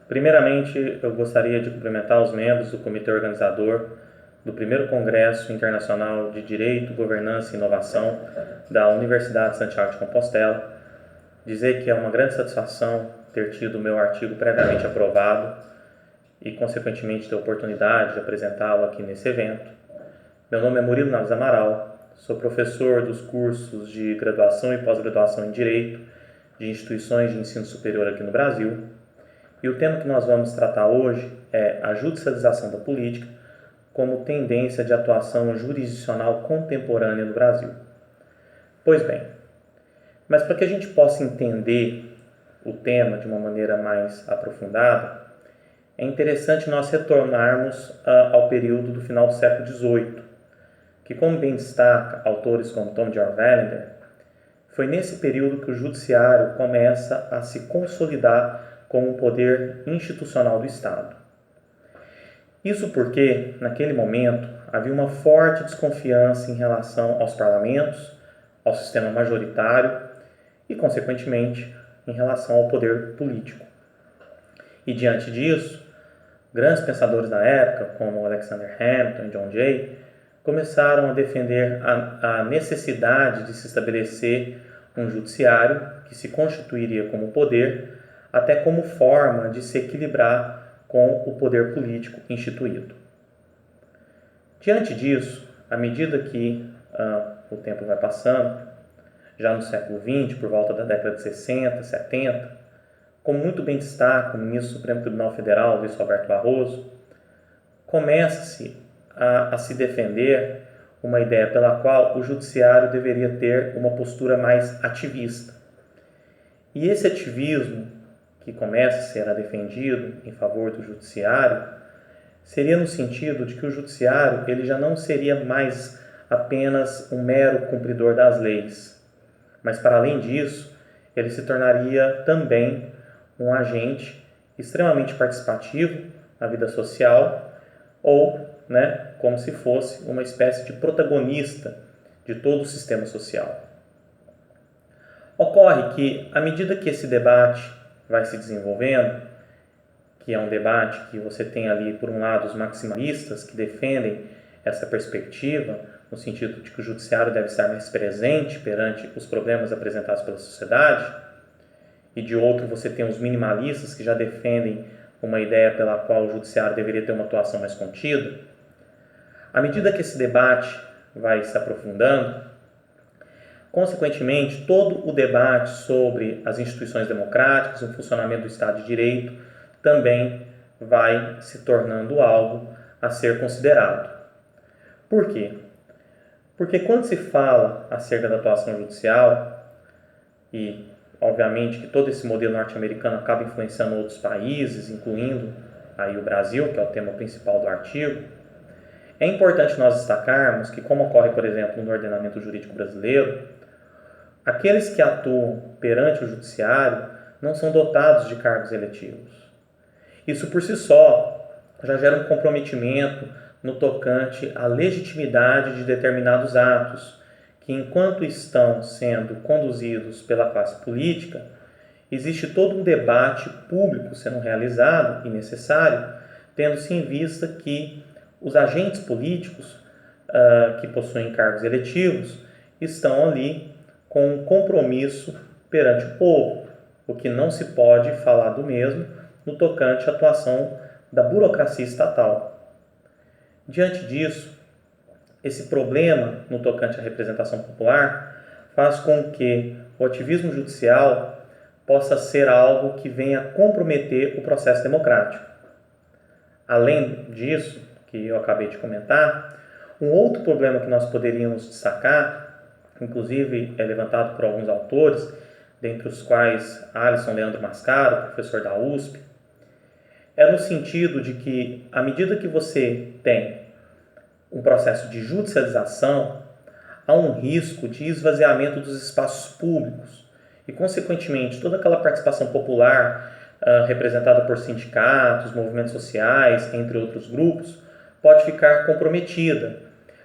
Primeiramente, eu gostaria de cumprimentar os membros do comitê organizador do primeiro Congresso Internacional de Direito, Governança e Inovação da Universidade de Santiago de Compostela, dizer que é uma grande satisfação ter tido o meu artigo previamente aprovado e, consequentemente, ter a oportunidade de apresentá-lo aqui nesse evento. Meu nome é Murilo Naves Amaral, sou professor dos cursos de graduação e pós-graduação em Direito de instituições de ensino superior aqui no Brasil. E o tema que nós vamos tratar hoje é a judicialização da política como tendência de atuação jurisdicional contemporânea no Brasil. Pois bem, mas para que a gente possa entender o tema de uma maneira mais aprofundada, é interessante nós retornarmos ao período do final do século XVIII, que, como bem destaca autores como Tom George Wellender, foi nesse período que o judiciário começa a se consolidar como um poder institucional do Estado. Isso porque, naquele momento, havia uma forte desconfiança em relação aos parlamentos, ao sistema majoritário e, consequentemente, em relação ao poder político. E, diante disso, grandes pensadores da época, como Alexander Hamilton e John Jay, começaram a defender a necessidade de se estabelecer um judiciário que se constituiria como poder, até como forma de se equilibrar com o poder político instituído. Diante disso, à medida que o tempo vai passando, já no século XX, por volta da década de 60, 70, como muito bem destaca o ministro do Supremo Tribunal Federal, Luiz Roberto Barroso, começa-se a se defender uma ideia pela qual o judiciário deveria ter uma postura mais ativista. E esse ativismo que começa a ser defendido em favor do judiciário seria no sentido de que o judiciário ele já não seria mais apenas um mero cumpridor das leis, mas, para além disso, ele se tornaria também um agente extremamente participativo na vida social ou, como se fosse uma espécie de protagonista de todo o sistema social. Ocorre que, à medida que esse debate vai se desenvolvendo, que é um debate que você tem ali, por um lado, os maximalistas que defendem essa perspectiva, no sentido de que o judiciário deve estar mais presente perante os problemas apresentados pela sociedade, e de outro você tem os minimalistas que já defendem uma ideia pela qual o judiciário deveria ter uma atuação mais contida. À medida que esse debate vai se aprofundando, consequentemente, todo o debate sobre as instituições democráticas, o funcionamento do Estado de Direito, também vai se tornando algo a ser considerado. Por quê? Porque quando se fala acerca da atuação judicial, e obviamente que todo esse modelo norte-americano acaba influenciando outros países, incluindo aí o Brasil, que é o tema principal do artigo, é importante nós destacarmos que, como ocorre, por exemplo, no ordenamento jurídico brasileiro, aqueles que atuam perante o judiciário não são dotados de cargos eletivos. Isso por si só já gera um comprometimento no tocante à legitimidade de determinados atos, que enquanto estão sendo conduzidos pela classe política, existe todo um debate público sendo realizado e necessário, tendo-se em vista que os agentes políticos que possuem cargos eletivos estão ali com um compromisso perante o povo, o que não se pode falar do mesmo no tocante à atuação da burocracia estatal. Diante disso, esse problema no tocante à representação popular faz com que o ativismo judicial possa ser algo que venha comprometer o processo democrático. Além disso, que eu acabei de comentar, um outro problema que nós poderíamos destacar, inclusive é levantado por alguns autores, dentre os quais Alisson Leandro Mascaro, professor da USP, é no sentido de que, à medida que você tem um processo de judicialização, há um risco de esvaziamento dos espaços públicos e, consequentemente, toda aquela participação popular representada por sindicatos, movimentos sociais, entre outros grupos, pode ficar comprometida,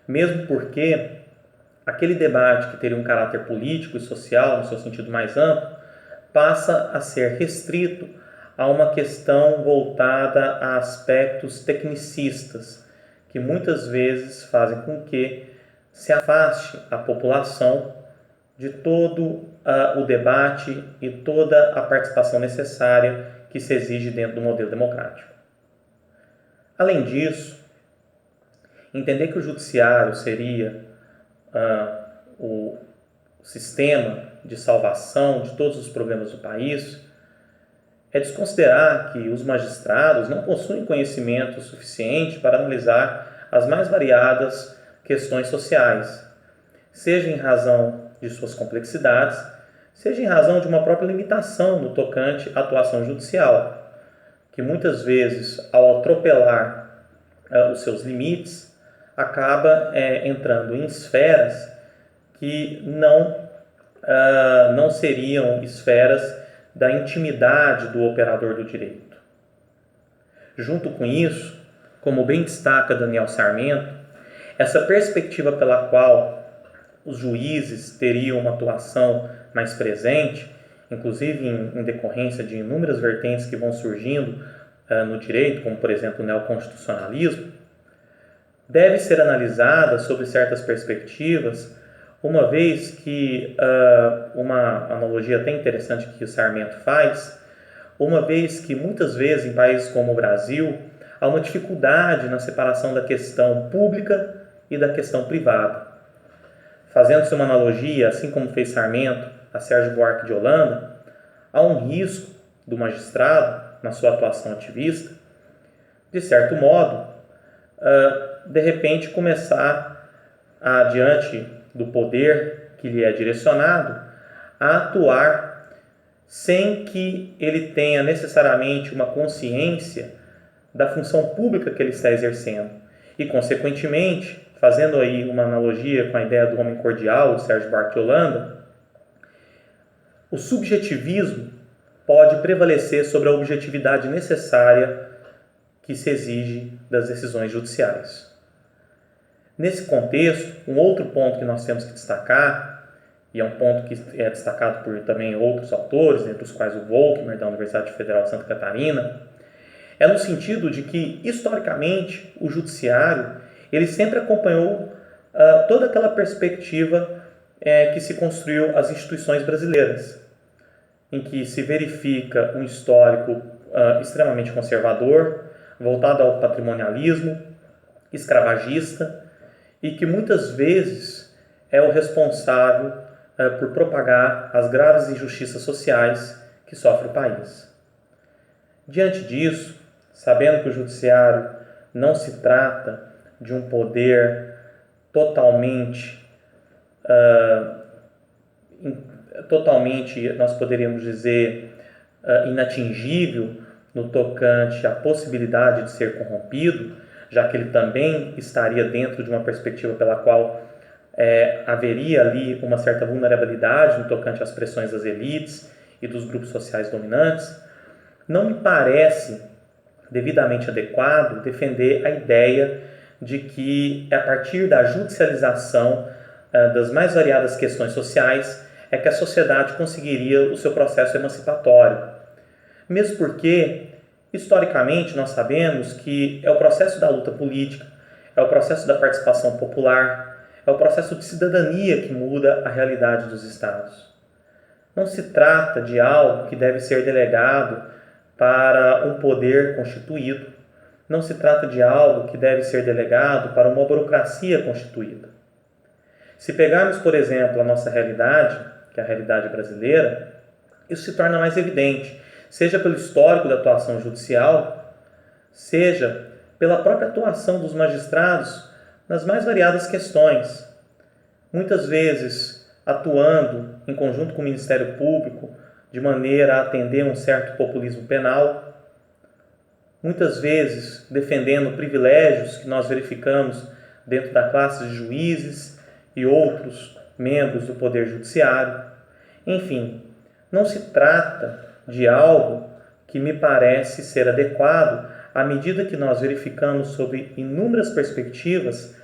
mesmo porque aquele debate que teria um caráter político e social, no seu sentido mais amplo, passa a ser restrito a uma questão voltada a aspectos tecnicistas, que muitas vezes fazem com que se afaste a população de todo o debate e toda a participação necessária que se exige dentro do modelo democrático. Além disso, entender que o judiciário seria o sistema de salvação de todos os problemas do país é desconsiderar que os magistrados não possuem conhecimento suficiente para analisar as mais variadas questões sociais, seja em razão de suas complexidades, seja em razão de uma própria limitação no tocante à atuação judicial, que muitas vezes, ao atropelar os seus limites, acaba entrando em esferas que não seriam esferas da intimidade do operador do direito. Junto com isso, como bem destaca Daniel Sarmento, essa perspectiva pela qual os juízes teriam uma atuação mais presente, inclusive em decorrência de inúmeras vertentes que vão surgindo no direito, como por exemplo o neoconstitucionalismo, deve ser analisada sob certas perspectivas, uma vez que, uma analogia até interessante que o Sarmento faz, uma vez que muitas vezes em países como o Brasil, há uma dificuldade na separação da questão pública e da questão privada. Fazendo-se uma analogia, assim como fez Sarmento, a Sérgio Buarque de Holanda, há um risco do magistrado, na sua atuação ativista, de certo modo, de repente começar, diante do poder que lhe é direcionado, a atuar sem que ele tenha necessariamente uma consciência da função pública que ele está exercendo. E, consequentemente, fazendo aí uma analogia com a ideia do homem cordial, de Sérgio Buarque de Holanda, o subjetivismo pode prevalecer sobre a objetividade necessária que se exige das decisões judiciais. Nesse contexto, um outro ponto que nós temos que destacar, e é um ponto que é destacado por também outros autores, entre os quais o Volkmer, da Universidade Federal de Santa Catarina, é no sentido de que, historicamente, o judiciário ele sempre acompanhou toda aquela perspectiva que se construiu as instituições brasileiras, em que se verifica um histórico extremamente conservador, voltado ao patrimonialismo, escravagista, e que muitas vezes é o responsável por propagar as graves injustiças sociais que sofre o país. Diante disso, sabendo que o judiciário não se trata de um poder totalmente, nós poderíamos dizer, inatingível no tocante à possibilidade de ser corrompido, já que ele também estaria dentro de uma perspectiva pela qual haveria ali uma certa vulnerabilidade no tocante às pressões das elites e dos grupos sociais dominantes, não me parece devidamente adequado defender a ideia de que a partir da judicialização das mais variadas questões sociais é que a sociedade conseguiria o seu processo emancipatório. Mesmo porque, historicamente, nós sabemos que é o processo da luta política, é o processo da participação popular, é o processo de cidadania que muda a realidade dos estados. Não se trata de algo que deve ser delegado para um poder constituído. Não se trata de algo que deve ser delegado para uma burocracia constituída. Se pegarmos, por exemplo, a nossa realidade, que é a realidade brasileira, isso se torna mais evidente, seja pelo histórico da atuação judicial, seja pela própria atuação dos magistrados nas mais variadas questões. Muitas vezes atuando em conjunto com o Ministério Público, de maneira a atender um certo populismo penal, muitas vezes defendendo privilégios que nós verificamos dentro da classe de juízes e outros membros do Poder Judiciário. Enfim, não se trata de algo que me parece ser adequado à medida que nós verificamos sob inúmeras perspectivas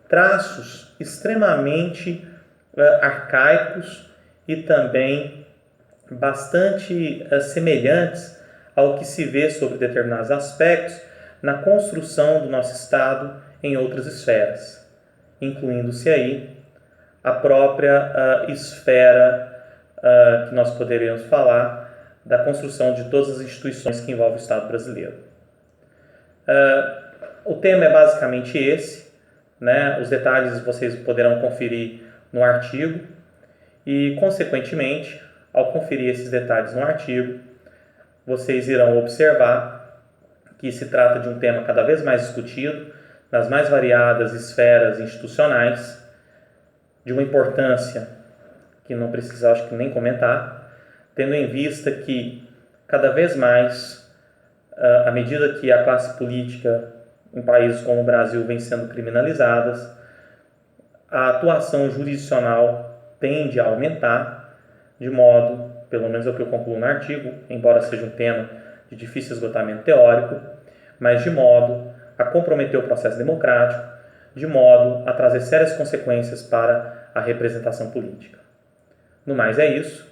traços extremamente arcaicos e também bastante semelhantes ao que se vê sobre determinados aspectos na construção do nosso Estado em outras esferas, incluindo-se aí a própria esfera que nós poderíamos falar da construção de todas as instituições que envolvem o Estado brasileiro. O tema é basicamente esse, né? Os detalhes vocês poderão conferir no artigo e, consequentemente, ao conferir esses detalhes no artigo, vocês irão observar que se trata de um tema cada vez mais discutido nas mais variadas esferas institucionais, de uma importância que não precisa, acho que, nem comentar, tendo em vista que cada vez mais, à medida que a classe política em países como o Brasil vem sendo criminalizadas, a atuação jurisdicional tende a aumentar, de modo, pelo menos é o que eu concluo no artigo, embora seja um tema de difícil esgotamento teórico, mas de modo a comprometer o processo democrático, de modo a trazer sérias consequências para a representação política. No mais é isso.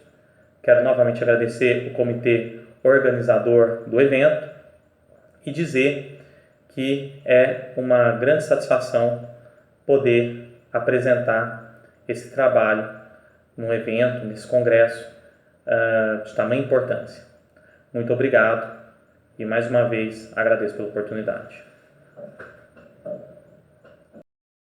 Quero novamente agradecer o comitê organizador do evento e dizer que é uma grande satisfação poder apresentar esse trabalho num evento, nesse congresso de tamanha importância. Muito obrigado e mais uma vez agradeço pela oportunidade.